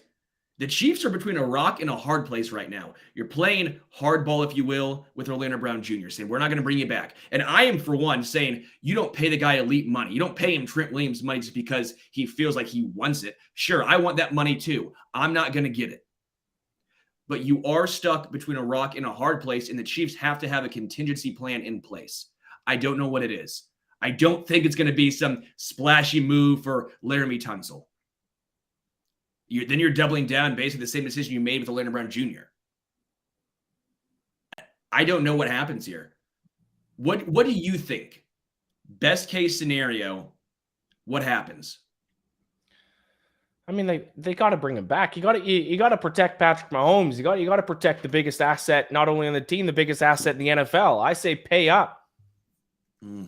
The Chiefs are between a rock and a hard place right now. You're playing hardball, if you will, with Orlando Brown Jr., saying, we're not going to bring you back. And I am, for one, saying you don't pay the guy elite money. You don't pay him Trent Williams money just because he feels like he wants it. Sure, I want that money too. I'm not going to get it. But you are stuck between a rock and a hard place, and the Chiefs have to have a contingency plan in place. I don't know what it is. I don't think it's going to be some splashy move for Laramie Tunsil. Then you're doubling down basically the same decision you made with Orlando Brown Jr. I don't know what happens here. What do you think? Best case scenario, what happens? I mean, they got to bring him back. You got to protect Patrick Mahomes. You got to protect the biggest asset, not only on the team, the biggest asset in the NFL. I say pay up.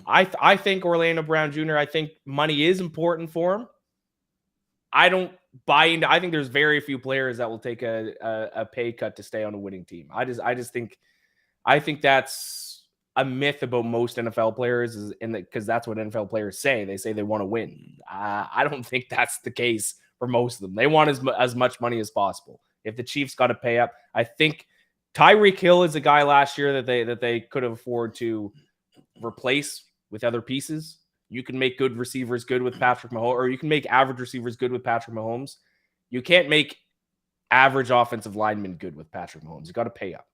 I think Orlando Brown Jr., I think money is important for him. I don't buy into. I think there's very few players that will take a pay cut to stay on a winning team. I think that's a myth about most NFL players, because that's what NFL players say. They say they want to win. I don't think that's the case for most of them. They want as much money as possible. If the Chiefs got to pay up, I think Tyreek Hill is a guy last year that they could afford to replace with other pieces. You can make good receivers good with Patrick Mahomes, or you can make average receivers good with Patrick Mahomes. You can't make average offensive linemen good with Patrick Mahomes. You got to pay up.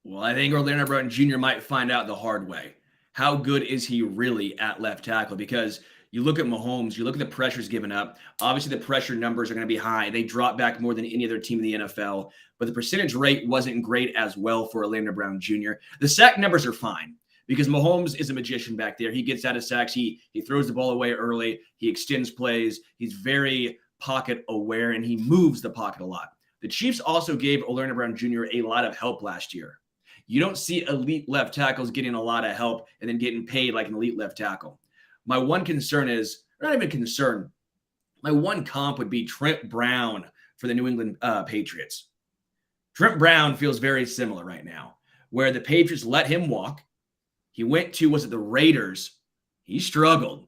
Well, I think Orlando Brown Jr. might find out the hard way. How good is he really at left tackle? Because you look at Mahomes, you look at the pressures given up. Obviously, the pressure numbers are going to be high. They drop back more than any other team in the NFL, but the percentage rate wasn't great as well for Orlando Brown Jr. The sack numbers are fine because Mahomes is a magician back there. He gets out of sacks. He throws the ball away early. He extends plays. He's very pocket aware, and he moves the pocket a lot. The Chiefs also gave Orlando Brown Jr. a lot of help last year. You don't see elite left tackles getting a lot of help and then getting paid like an elite left tackle. My one concern is, not even concern, my one comp would be Trent Brown for the New England Patriots. Trent Brown feels very similar right now, where the Patriots let him walk. He went to, was it the Raiders? He struggled.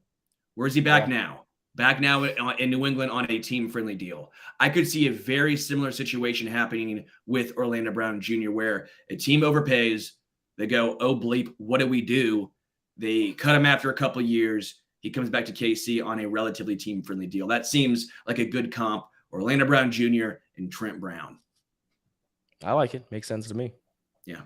Where's he back now? Back now in New England on a team-friendly deal. I could see a very similar situation happening with Orlando Brown Jr., where a team overpays. They go, oh, bleep, what do we do? They cut him after a couple of years. He comes back to KC on a relatively team-friendly deal. That seems like a good comp. Orlando Brown Jr. and Trent Brown. I like it. Makes sense to me. Yeah.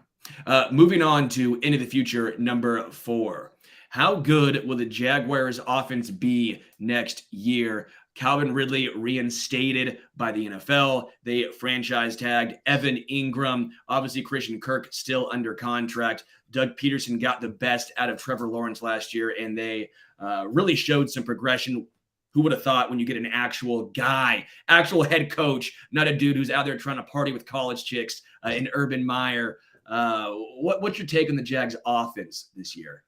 Moving on to into the future, number 4. How good will the Jaguars offense be next year? Calvin Ridley reinstated by the NFL. They franchise tagged Evan Ingram. Obviously, Christian Kirk still under contract. Doug Peterson got the best out of Trevor Lawrence last year, and they really showed some progression. Who would have thought when you get an actual guy, actual head coach, not a dude who's out there trying to party with college chicks in Urban Meyer. What's your take on the Jags offense this year?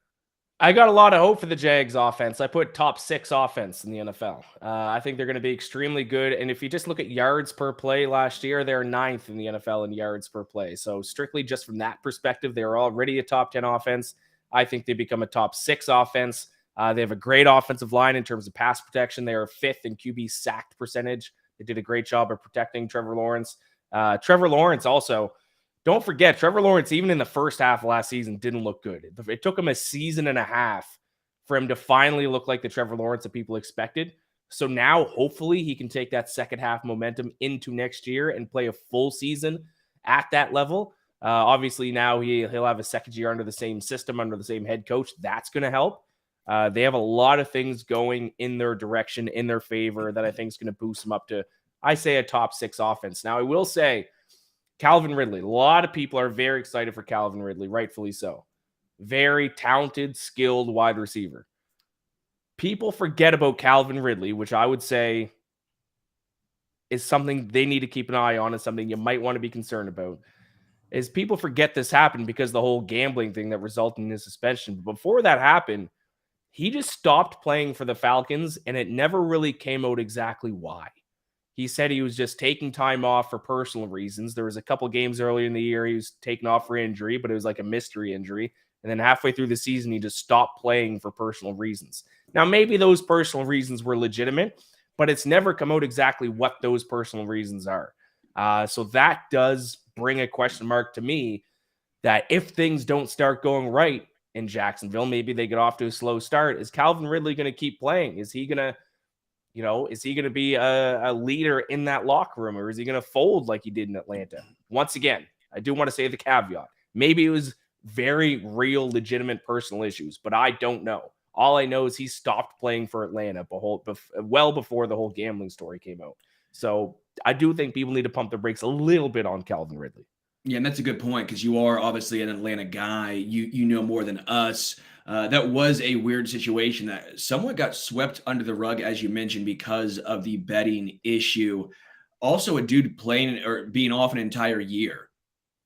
I got a lot of hope for the Jags offense. I put top 6 offense in the NFL. I think they're going to be extremely good. And if you just look at yards per play last year, they're 9th in the NFL in yards per play. So strictly just from that perspective, they're already a top 10 offense. I think they become a top 6 offense. They have a great offensive line in terms of pass protection. They are 5th in QB sacked percentage. They did a great job of protecting Trevor Lawrence. Trevor Lawrence also, don't forget, Trevor Lawrence, even in the first half of last season, didn't look good. It took him a season and a half for him to finally look like the Trevor Lawrence that people expected. So now, hopefully, he can take that second half momentum into next year and play a full season at that level. Obviously, now he'll have a second year under the same system, under the same head coach. That's going to help. They have a lot of things going in their direction, in their favor, that I think is going to boost them up to, I say, a top 6 offense. Now, I will say, Calvin Ridley. A lot of people are very excited for Calvin Ridley, rightfully so. Very talented, skilled wide receiver. People forget about Calvin Ridley, which I would say is something they need to keep an eye on and something you might want to be concerned about. Is people forget this happened because the whole gambling thing that resulted in his suspension. But before that happened, he just stopped playing for the Falcons, and it never really came out exactly why. He said he was just taking time off for personal reasons. There was a couple games earlier in the year he was taken off for injury, but it was like a mystery injury. And then halfway through the season, he just stopped playing for personal reasons. Now, maybe those personal reasons were legitimate, but it's never come out exactly what those personal reasons are. So that does bring a question mark to me that if things don't start going right in Jacksonville, maybe they get off to a slow start. Is Calvin Ridley going to keep playing? Is he going to is he going to be a leader in that locker room, or is he going to fold like he did in Atlanta? Once again, I do want to say the caveat. Maybe it was very real, legitimate personal issues, but I don't know. All I know is he stopped playing for Atlanta well before the whole gambling story came out. So I do think people need to pump the brakes a little bit on Calvin Ridley. Yeah, and that's a good point because you are obviously an Atlanta guy. You know more than us. That was a weird situation that somewhat got swept under the rug, as you mentioned, because of the betting issue. Also, a dude playing or being off an entire year.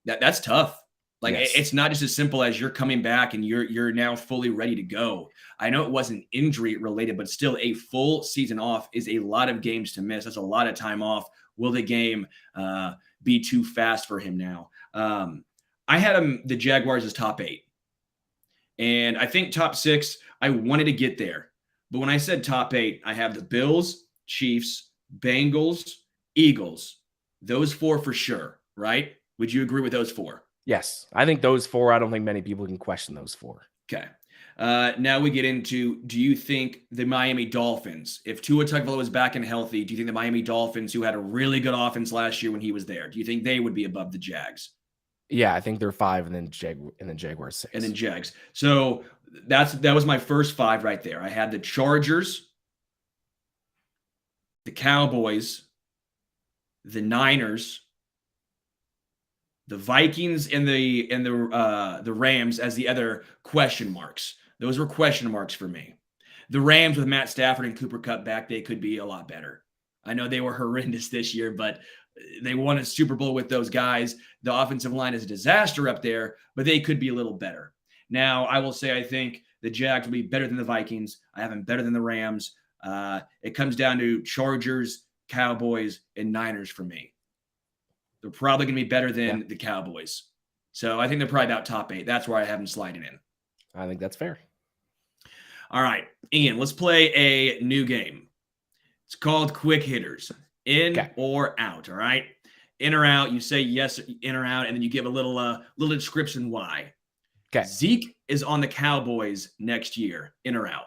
That's tough. Like, Yes. It's not just as simple as you're coming back and you're now fully ready to go. I know it wasn't injury related, but still a full season off is a lot of games to miss. That's a lot of time off. Will the game be too fast for him now? I had the Jaguars as top 8. And I think top 6, I wanted to get there. But when I said top 8, I have the Bills, Chiefs, Bengals, Eagles. Those 4 for sure, right? Would you agree with those 4? Yes. I think those 4, I don't think many people can question those 4. Okay. Now we get into, do you think the Miami Dolphins, if Tua Tagovailoa is back and healthy, do you think the Miami Dolphins, who had a really good offense last year when he was there, do you think they would be above the Jags? Yeah, I think they're 5 and then Jaguars 6. And then Jags. So that was my first 5 right there. I had the Chargers, the Cowboys, the Niners, the Vikings, and the Rams as the other question marks. Those were question marks for me. The Rams with Matt Stafford and Cooper Kupp back, they could be a lot better. I know they were horrendous this year, but they won a Super Bowl with those guys. The offensive line is a disaster up there, but they could be a little better. Now, I will say I think the Jags will be better than the Vikings. I have them better than the Rams. It comes down to Chargers, Cowboys, and Niners for me. They're probably going to be better than the Cowboys. So I think they're probably about top 8. That's where I have them sliding in. I think that's fair. All right, Ian, let's play a new game. It's called Quick Hitters. In or out, all right? In or out, you say yes, in or out, and then you give a little description why. Okay. Zeke is on the Cowboys next year. In or out?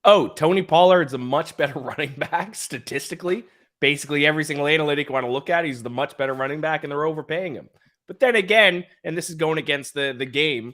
Oh, Tony Pollard's a much better running back statistically. Basically, every single analytic you want to look at, he's the much better running back, and they're overpaying him. But then again, and this is going against the game,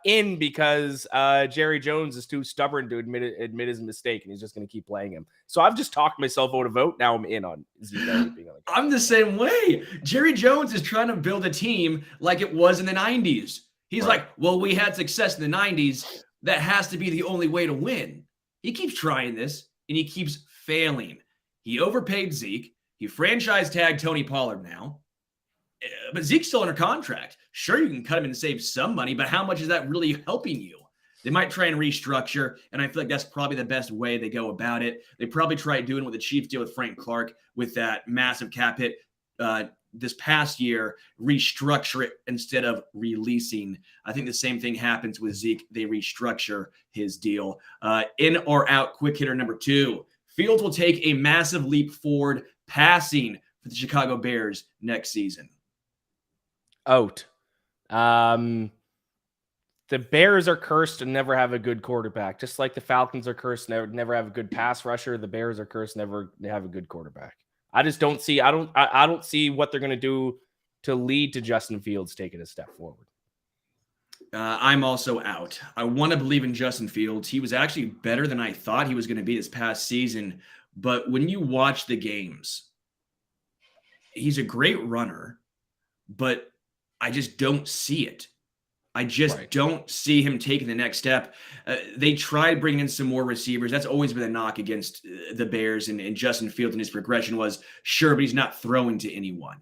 in because Jerry Jones is too stubborn to admit his mistake, and he's just going to keep playing him. So I've just talked myself out a vote. Now I'm in on Zeke being on the game. I'm the same way. Jerry Jones is trying to build a team like it was in the 90s. He's like, well, we had success in the 90s. That has to be the only way to win. He keeps trying this, and he keeps failing. He overpaid Zeke. He franchise tagged Tony Pollard now. But Zeke's still under contract. Sure, you can cut him and save some money, but how much is that really helping you? They might try and restructure, and I feel like that's probably the best way they go about it. They probably try doing what the Chiefs did with Frank Clark with that massive cap hit this past year, restructure it instead of releasing. I think the same thing happens with Zeke. They restructure his deal. In or out, quick hitter number 2. Fields will take a massive leap forward passing for the Chicago Bears next season. Out. The Bears are cursed and never have a good quarterback. Just like the Falcons are cursed, never have a good pass rusher. The Bears are cursed, never have a good quarterback. I just don't see. I don't see what they're going to do to lead to Justin Fields taking a step forward. I'm also out. I want to believe in Justin Fields. He was actually better than I thought he was going to be this past season. But when you watch the games, he's a great runner, but I just don't see it. I just don't see him taking the next step. They tried bringing in some more receivers. That's always been a knock against the Bears and Justin Fields, and his progression was, sure, but he's not throwing to anyone.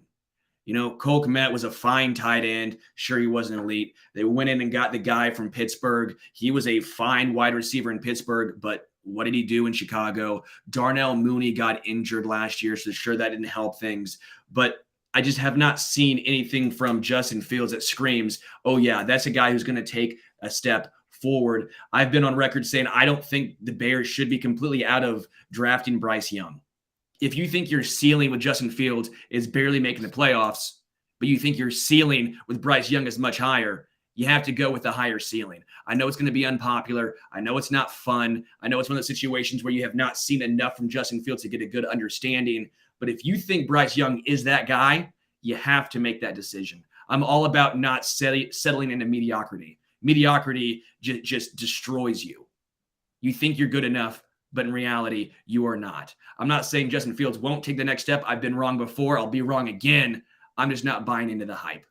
You know, Cole Kmet was a fine tight end. Sure, he wasn't elite. They went in and got the guy from Pittsburgh. He was a fine wide receiver in Pittsburgh, but what did he do in Chicago? Darnell Mooney got injured last year, so sure, that didn't help things. But I just have not seen anything from Justin Fields that screams, oh, yeah, that's a guy who's going to take a step forward. I've been on record saying I don't think the Bears should be completely out of drafting Bryce Young. If you think your ceiling with Justin Fields is barely making the playoffs, but you think your ceiling with Bryce Young is much higher, you have to go with the higher ceiling. I know it's going to be unpopular. I know it's not fun. I know it's one of those situations where you have not seen enough from Justin Fields to get a good understanding. But if you think Bryce Young is that guy, you have to make that decision. I'm all about not settling into mediocrity. Mediocrity just destroys you. You think you're good enough, but in reality, you are not. I'm not saying Justin Fields won't take the next step. I've been wrong before. I'll be wrong again. I'm just not buying into the hype.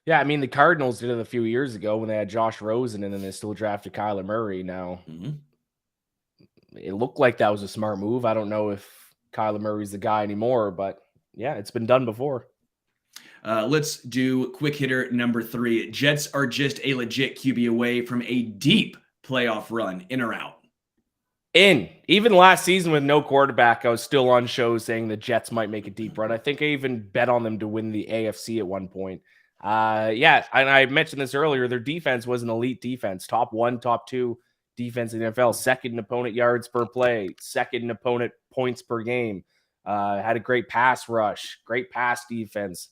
Yeah, I mean, the Cardinals did it a few years ago when they had Josh Rosen, and then they still drafted Kyler Murray. Now, it looked like that was a smart move. I don't know if Kyler Murray's the guy anymore, but yeah, it's been done before. Let's do quick hitter number 3. Jets are just a legit QB away from a deep playoff run. In or out? In. Even last season with no quarterback, I was still on shows saying the Jets might make a deep run. I think I even bet on them to win the AFC at one point. Yeah, and I mentioned this earlier. Their defense was an elite defense. Top 1, top 2 defense in the NFL. Second in opponent yards per play. Second in opponent points per game. Had a great pass rush. Great pass defense.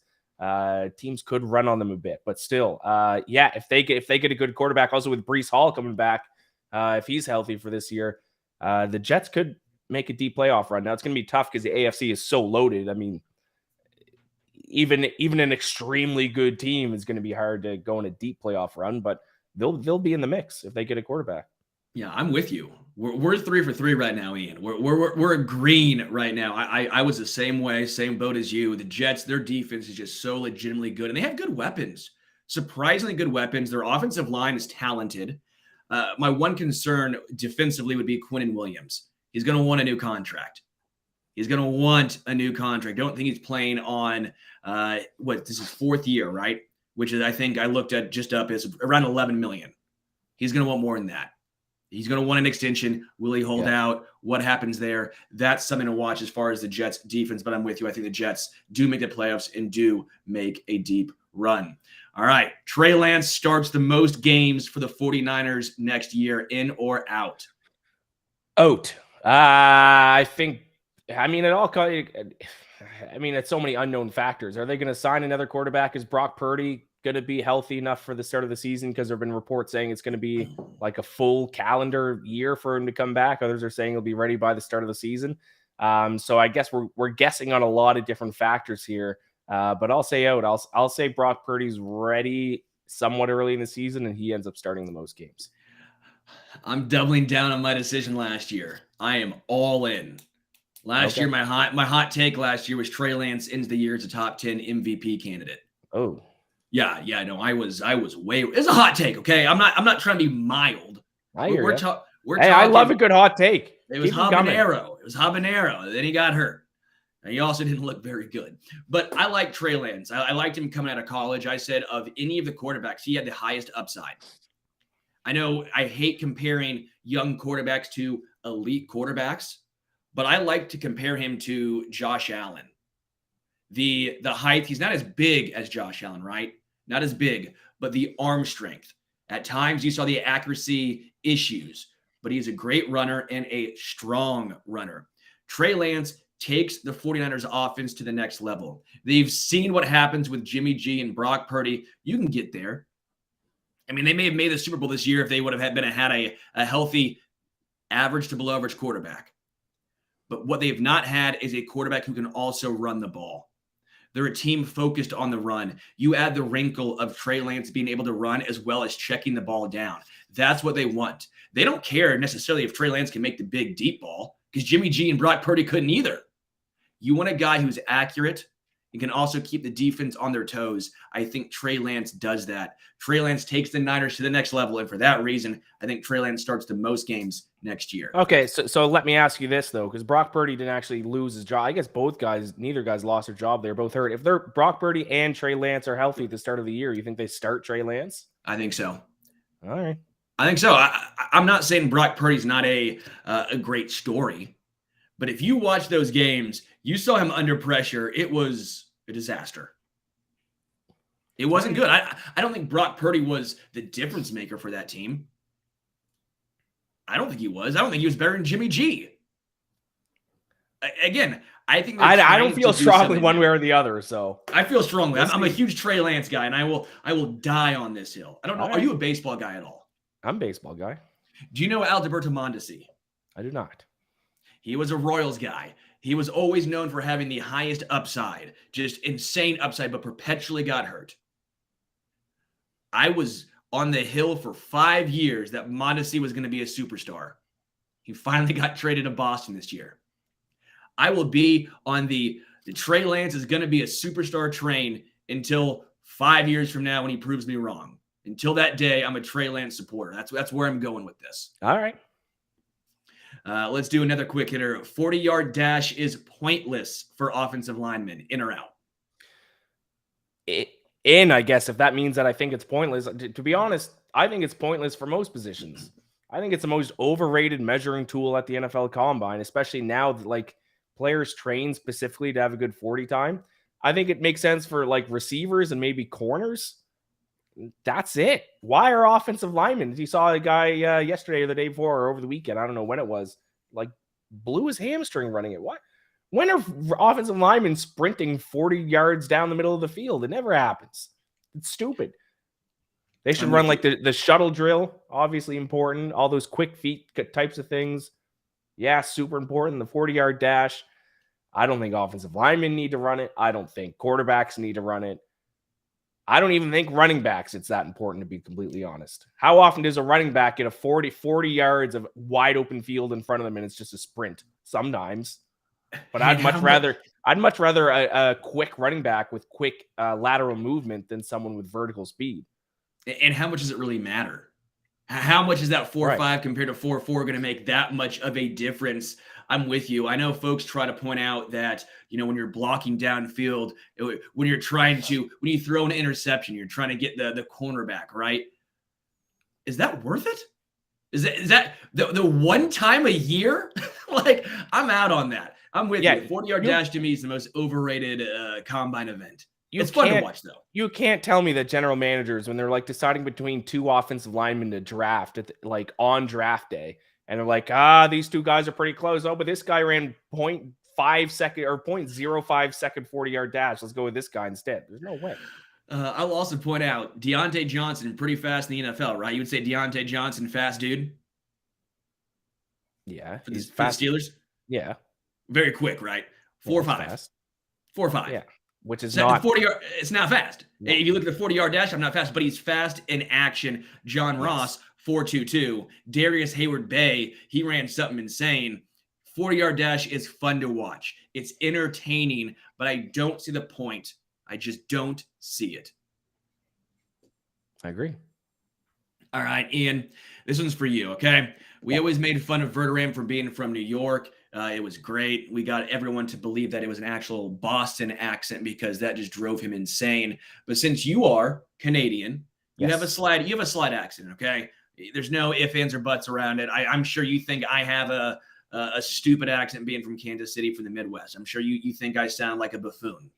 Teams could run on them a bit, but still, yeah, if they get a good quarterback, also with Breece Hall coming back, if he's healthy for this year, the Jets could make a deep playoff run. Now it's going to be tough because the AFC is so loaded. I mean, even an extremely good team is going to be hard to go in a deep playoff run, but they'll be in the mix if they get a quarterback. Yeah, I'm with you. We're 3 for 3 right now, Ian. We're agreeing right now. I was the same way, same boat as you. The Jets, their defense is just so legitimately good, and they have good weapons. Surprisingly good weapons. Their offensive line is talented. My one concern defensively would be Quinnen Williams. He's going to want a new contract. Don't think he's playing on this is 4th year, right? Which is, I think I looked at just up, is around $11 million. He's going to want more than that. He's going to want an extension. Will he hold out? What happens there? That's something to watch as far as the Jets defense, but I'm with you. I think the Jets do make the playoffs and do make a deep run. All right. Trey Lance starts the most games for the 49ers next year, in or out? Out. I think, it's so many unknown factors. Are they going to sign another quarterback? Is Brock Purdy going to be healthy enough for the start of the season? Because there have been reports saying it's going to be like a full calendar year for him to come back. Others are saying he'll be ready by the start of the season. So I guess we're guessing on a lot of different factors here. But I'll say out. I'll say Brock Purdy's ready somewhat early in the season, and he ends up starting the most games. I'm doubling down on my decision last year. I am all in. Last year, my hot take last year was Trey Lance ends the year as a top 10 MVP candidate. Oh. Yeah, no, I was way. It's a hot take, okay? I'm not trying to be mild. We're talking. I love a good hot take. It was habanero. It was habanero. Then he got hurt, and he also didn't look very good. But I like Trey Lance. I liked him coming out of college. I said of any of the quarterbacks, he had the highest upside. I know I hate comparing young quarterbacks to elite quarterbacks, but I like to compare him to Josh Allen. The height, he's not as big as Josh Allen, right? Not as big, but the arm strength. At times you saw the accuracy issues, but he's a great runner and a strong runner. Trey Lance takes the 49ers offense to the next level. They've seen what happens with Jimmy G and Brock Purdy. You can get there. I mean, they may have made the Super Bowl this year if they would have had a healthy average to below average quarterback. But what they've not had is a quarterback who can also run the ball. They're a team focused on the run. You add the wrinkle of Trey Lance being able to run as well as checking the ball down. That's what they want. They don't care necessarily if Trey Lance can make the big deep ball because Jimmy G and Brock Purdy couldn't either. You want a guy who's accurate and can also keep the defense on their toes. I think Trey Lance does that. Trey Lance takes the Niners to the next level, and for that reason, I think Trey Lance starts the most games next year. Okay, so let me ask you this, though, because Brock Purdy didn't actually lose his job. I guess neither guys lost their job. They're both hurt. If Brock Purdy and Trey Lance are healthy at the start of the year, you think they start Trey Lance? I think so. All right. I think so. I'm not saying Brock Purdy's not a great story, but if you watch those games, you saw him under pressure. It was a disaster. It wasn't good. I don't think Brock Purdy was the difference maker for that team. I don't think he was. I don't think he was better than Jimmy G. Again, I think I don't feel strongly one way or the other. So I feel strongly. I'm a huge Trey Lance guy, and I will die on this hill. I don't know. Are you a baseball guy at all? I'm a baseball guy. Do you know Alberto Mondesi? I do not. He was a Royals guy. He was always known for having the highest upside, just insane upside, but perpetually got hurt. I was on the hill for 5 years that Mondesi was going to be a superstar. He finally got traded to Boston this year. I will be on the Trey Lance is going to be a superstar train until 5 years from now when he proves me wrong. Until that day, I'm a Trey Lance supporter. That's where I'm going with this. All right. Let's do another quick hitter. 40-yard dash is pointless for offensive linemen, in or out? In, I guess, if that means that I think it's pointless. To be honest, I think it's pointless for most positions. I think it's the most overrated measuring tool at the NFL Combine, especially now that players train specifically to have a good 40 time. I think it makes sense for receivers and maybe corners. That's it. Why are offensive linemen? You saw a guy yesterday or the day before or over the weekend, I don't know when it was, blew his hamstring running it. What? When are offensive linemen sprinting 40 yards down the middle of the field? It never happens. It's stupid. They should run the shuttle drill, obviously important. All those quick feet types of things. Yeah, super important. The 40-yard dash. I don't think offensive linemen need to run it. I don't think quarterbacks need to run it. I don't even think running backs, it's that important, to be completely honest. How often does a running back get a 40 yards of wide open field in front of them and it's just a sprint? Sometimes. But I'd much rather a quick running back with quick lateral movement than someone with vertical speed. And how much does it really matter? How much is that 4.5 compared to 4.4 going to make that much of a difference? I'm with you. I know folks try to point out that, when you're blocking downfield, when you throw an interception, you're trying to get the cornerback, right? Is that worth it? Is that the one time a year? Like, I'm out on that. I'm with you. 40-yard dash to me is the most overrated combine event. It's fun to watch, though. You can't tell me that general managers, when they're like deciding between two offensive linemen to draft like on draft day, and they're like, these two guys are pretty close. Oh, but this guy ran 0.5 second or 0.05 second 40-yard dash. Let's go with this guy instead. There's no way. I will also point out Deontay Johnson, pretty fast in the NFL, right? You would say Deontay Johnson, fast dude? Yeah. For the Steelers? Yeah. Very quick, right? 4.5. 4.5. Yeah. Which is not 40-yard. It's not fast. No. If you look at the 40-yard dash, I'm not fast, but he's fast in action. John Ross, 4.22. Darius Hayward-Bay, he ran something insane. 40-yard dash is fun to watch. It's entertaining, but I don't see the point. I just don't see it. I agree. All right, Ian, this one's for you, okay? We always made fun of Verderame for being from New York. It was great. We got everyone to believe that it was an actual Boston accent because that just drove him insane. But since you are Canadian, you have a slight accent, okay? There's no ifs, ands, or buts around it. I'm sure you think I have a stupid accent being from Kansas City from the Midwest. I'm sure you think I sound like a buffoon.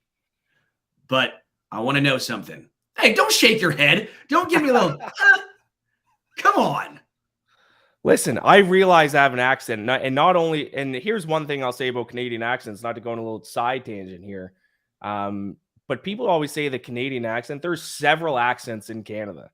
But I want to know something. Hey, don't shake your head. Don't give me a little, come on. Listen, I realize I have an accent, and here's one thing I'll say about Canadian accents, not to go on a little side tangent here. But people always say the Canadian accent. There's several accents in Canada.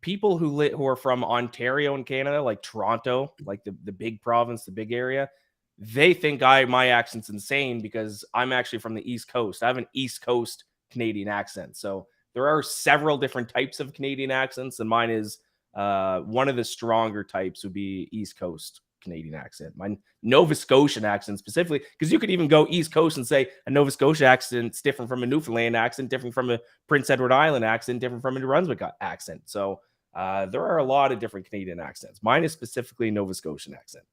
People who are from Ontario in Canada, like Toronto, like the big province, the big area, they think my accent's insane because I'm actually from the East Coast. I have an East Coast Canadian accent. So there are several different types of Canadian accents, and mine is one of the stronger types would be East Coast Canadian accent. My Nova Scotian accent specifically, because you could even go East Coast and say a Nova Scotia accent's different from a Newfoundland accent, different from a Prince Edward Island accent, different from a New Brunswick accent. So there are a lot of different Canadian accents. Mine is specifically a Nova Scotian accent.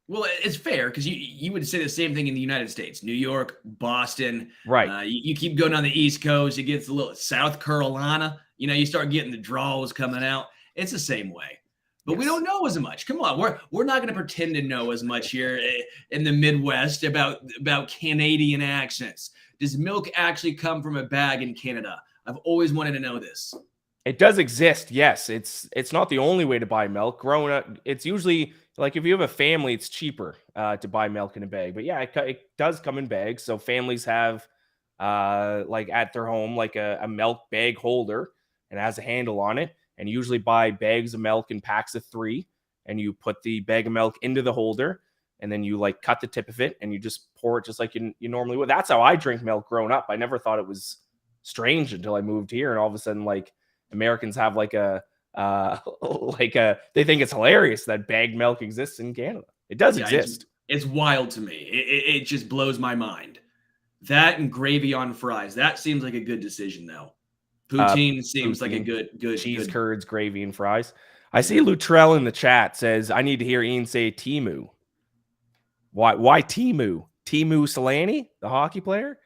Well, it's fair because you would say the same thing in the United States. New York, Boston. Right. You keep going on the East Coast, it gets a little South Carolina. You start getting the draws coming out. It's the same way. But we don't know as much. Come on. We're not going to pretend to know as much here in the Midwest about Canadian accents. Does milk actually come from a bag in Canada? I've always wanted to know this. It does exist, yes. It's not the only way to buy milk. Growing up, it's usually like if you have a family, it's cheaper to buy milk in a bag. But yeah, it does come in bags. So families have like at their home like a milk bag holder and it has a handle on it. And usually buy bags of milk in packs of 3, and you put the bag of milk into the holder, and then you like cut the tip of it, and you just pour it just like you normally would. That's how I drink milk growing up. I never thought it was strange until I moved here, and all of a sudden, like Americans have they think it's hilarious that bagged milk exists in Canada. It does exist. It's wild to me. It just blows my mind. That and gravy on fries. That seems like a good decision, though. Poutine seems like a good cheese curds, gravy, and fries. I see Luttrell in the chat says, I need to hear Iain say Timu. Why Timu? Timu Solani, the hockey player?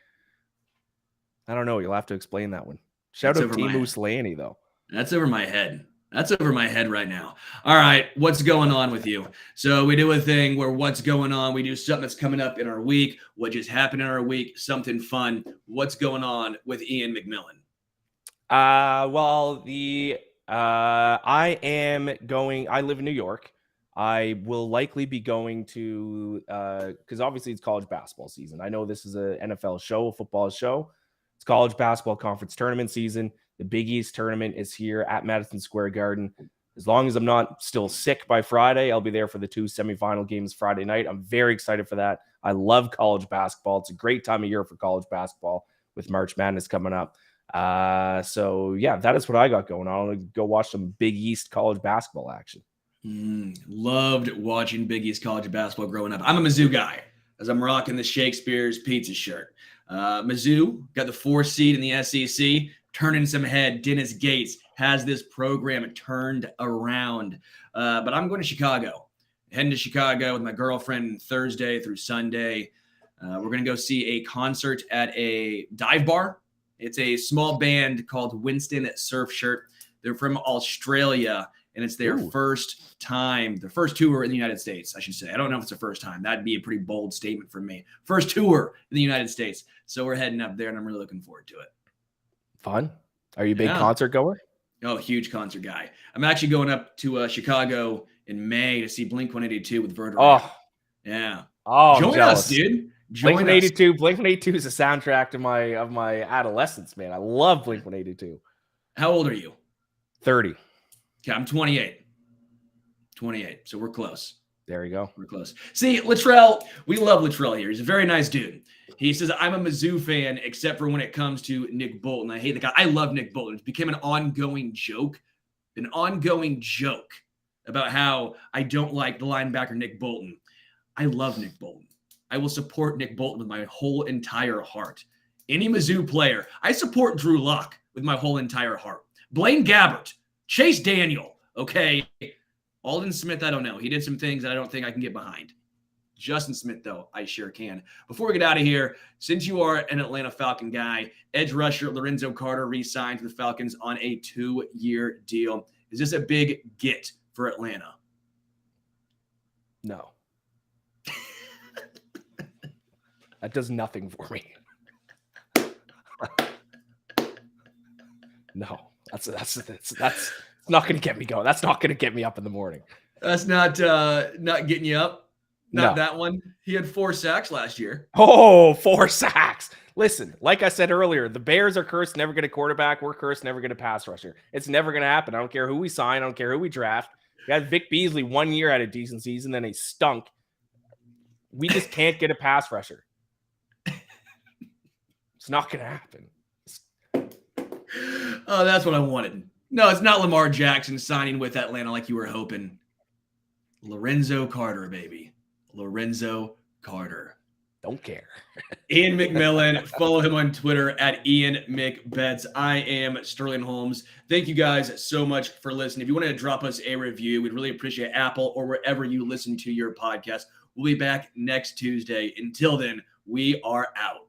I don't know. You'll have to explain that one. Shout out Timu Solani, though. That's over my head. That's over my head right now. All right, what's going on with you? So we do a thing where what's going on? We do something that's coming up in our week, what just happened in our week, something fun. What's going on with Iain MacMillan? I live in New York. I will likely be going to, because obviously it's college basketball season. I know this is an NFL show, a football show. It's college basketball conference tournament season. The Big East tournament is here at Madison Square Garden. As long as I'm not still sick by Friday, I'll be there for the 2 semifinal games Friday night. I'm very excited for that. I love college basketball. It's a great time of year for college basketball with March Madness coming up. So yeah, that is what I got going on. I'm gonna go watch some Big East college basketball action. Loved watching Big East college basketball growing up. I'm a Mizzou guy as I'm rocking the Shakespeare's Pizza shirt. Mizzou got the 4th seed in the SEC, turning some head. Dennis Gates has this program turned around. But I'm going to Chicago, heading to Chicago with my girlfriend Thursday through Sunday. We're going to go see a concert at a dive bar. It's a small band called Winston Surfshirt. They're from Australia, and it's their first tour in the United States, I should say. I don't know if it's their first time. That'd be a pretty bold statement from me. First tour in the United States. So we're heading up there, and I'm really looking forward to it. Fun. Are you a big concert goer? Oh, huge concert guy. I'm actually going up to Chicago in May to see Blink-182 with Vertigo. Oh, yeah. Oh, join jealous. us, dude. Blink-182. Blink-182 is a soundtrack to my adolescence, man. I love Blink-182. How old are you? 30. Okay, I'm 28. 28. So we're close. There you go. We're close. See, Luttrell, we love Luttrell here. He's a very nice dude. He says, I'm a Mizzou fan, except for when it comes to Nick Bolton. I hate the guy. I love Nick Bolton. It became an ongoing joke about how I don't like the linebacker Nick Bolton. I love Nick Bolton. I will support Nick Bolton with my whole entire heart. Any Mizzou player, I support Drew Lock with my whole entire heart. Blaine Gabbert, Chase Daniel, okay? Alden Smith, I don't know. He did some things that I don't think I can get behind. Justin Smith, though, I sure can. Before we get out of here, since you are an Atlanta Falcon guy, edge rusher Lorenzo Carter re-signed to the Falcons on a 2-year deal. Is this a big get for Atlanta? No. That does nothing for me. No, that's not going to get me going. That's not going to get me up in the morning. That's not getting you up. Not No. that one. He had 4 sacks last year. Oh, 4 sacks. Listen, like I said earlier, the Bears are cursed, never get a quarterback. We're cursed, never get a pass rusher. It's never going to happen. I don't care who we sign. I don't care who we draft. We had Vic Beasley 1 year had a decent season, then he stunk. We just can't get a pass rusher. It's not going to happen. Oh, that's what I wanted. No, it's not Lamar Jackson signing with Atlanta like you were hoping. Lorenzo Carter, baby. Lorenzo Carter. Don't care. Iain MacMillan. Follow him on Twitter at IainMcBets. I am Sterling Holmes. Thank you guys so much for listening. If you want to drop us a review, we'd really appreciate Apple or wherever you listen to your podcast. We'll be back next Tuesday. Until then, we are out.